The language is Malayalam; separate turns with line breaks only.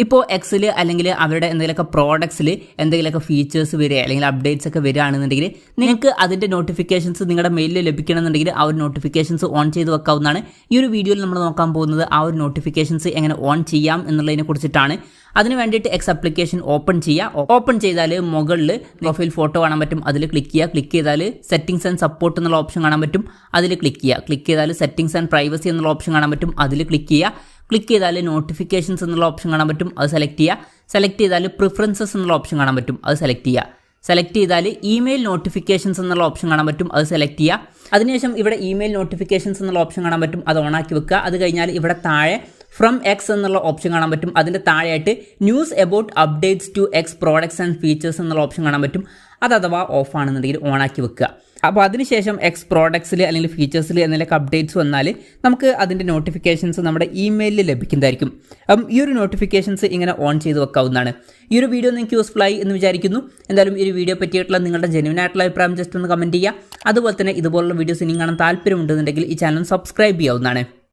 ഇപ്പോൾ എക്സിൽ അല്ലെങ്കിൽ അവരുടെ എന്തെങ്കിലുമൊക്കെ പ്രോഡക്ട്സിൽ എന്തെങ്കിലുമൊക്കെ ഫീച്ചേഴ്സ് വരിക അല്ലെങ്കിൽ അപ്ഡേറ്റ്സ് ഒക്കെ വരികയാണെന്നുണ്ടെങ്കിൽ നിങ്ങൾക്ക് അതിൻ്റെ നോട്ടിഫിക്കേഷൻസ് നിങ്ങളുടെ മെയിലിൽ ലഭിക്കണമെന്നുണ്ടെങ്കിൽ ആ ഒരു നോട്ടിഫിക്കേഷൻസ് ഓൺ ചെയ്ത് വെക്കാവുന്നതാണ്. ഈ ഒരു വീഡിയോയിൽ നമ്മൾ നോക്കാൻ പോകുന്നത് ആ ഒരു നോട്ടിഫിക്കേഷൻസ് എങ്ങനെ ഓൺ ചെയ്യാം എന്നുള്ളതിനെ കുറിച്ചിട്ടാണ്. അതിന് വേണ്ടിയിട്ട് എക്സ് ആപ്ലിക്കേഷൻ ഓപ്പൺ ചെയ്യുക. ഓപ്പൺ ചെയ്താൽ മുകളിൽ പ്രൊഫൈൽ ഫോട്ടോ കാണാൻ പറ്റും, അതിൽ ക്ലിക്ക് ചെയ്യുക. ക്ലിക്ക് ചെയ്താൽ സെറ്റിംഗ്സ് ആൻഡ് സപ്പോർട്ട് എന്നുള്ള ഓപ്ഷൻ കാണാൻ പറ്റും, അതിൽ ക്ലിക്ക് ചെയ്യുക. ക്ലിക്ക് ചെയ്താൽ സെറ്റിംഗ്സ് ആൻഡ് പ്രൈവസി എന്നുള്ള ഓപ്ഷൻ കാണാൻ പറ്റും, അതിൽ ക്ലിക്ക് ചെയ്യുക. ക്ലിക്ക് ചെയ്താൽ നോട്ടിഫിക്കേഷൻസ് എന്നുള്ള ഓപ്ഷൻ കാണാൻ പറ്റും, അത് സെലക്ട് ചെയ്യുക. സെലക്ട് ചെയ്താൽ പ്രിഫറൻസസ് എന്നുള്ള ഓപ്ഷൻ കാണാൻ പറ്റും, അത് സെലക്ട് ചെയ്യുക. സെലക്ട് ചെയ്താൽ ഇമെയിൽ നോട്ടിഫിക്കേഷൻസ് എന്നുള്ള ഓപ്ഷൻ കാണാൻ പറ്റും, അത് സെലക്ട് ചെയ്യുക. അതിനുശേഷം ഇവിടെ ഇമെയിൽ നോട്ടിഫിക്കേഷൻസ് എന്നുള്ള ഓപ്ഷൻ കാണാൻ പറ്റും, അത് ഓണാക്കി വെക്കുക. അത് കഴിഞ്ഞാൽ ഇവിടെ താഴെ ഫ്രം എക്സ് എന്നുള്ള ഓപ്ഷൻ കാണാൻ പറ്റും, അതിൻ്റെ താഴെയായിട്ട് news about updates to X products and features എന്നുള്ള ഓപ്ഷൻ കാണാൻ പറ്റും. അത് അഥവാ ഓഫ് ആണെന്നുണ്ടെങ്കിൽ ഓണാക്കി വെക്കുക. അപ്പോൾ അതിനുശേഷം എക്സ് പ്രോഡക്ട്സിൽ അല്ലെങ്കിൽ ഫീച്ചേഴ്സിൽ എന്തെങ്കിലുമൊക്കെ അപ്ഡേറ്റ്സ് വന്നാൽ നമുക്ക് അതിൻ്റെ നോട്ടിഫിക്കേഷൻസ് നമ്മുടെ ഇമെയിലിൽ ലഭിക്കുന്നതായിരിക്കും. ഈ ഒരു നോട്ടിഫിക്കേഷൻസ് ഇങ്ങനെ ഓൺ ചെയ്ത് വെക്കാവുന്നതാണ്. ഈ ഒരു വീഡിയോ നിങ്ങൾക്ക് യൂസ്ഫുൾ ആയി എന്ന് വിചാരിക്കുന്നു. എന്തായാലും ഈ ഒരു വീഡിയോ പറ്റിയിട്ടുള്ള നിങ്ങളുടെ ജെന്യുവൻ ആയിട്ടുള്ള അഭിപ്രായം ജസ്റ്റ് ഒന്ന് കമൻറ്റ് ചെയ്യുക. അതുപോലെ തന്നെ ഇതുപോലുള്ള വീഡിയോസ് ഇനി കാണാൻ താല്പര്യമുണ്ടെന്നുണ്ടെങ്കിൽ ഈ ചാനൽ സബ്സ്ക്രൈബ് ചെയ്യാവുന്നതാണ്.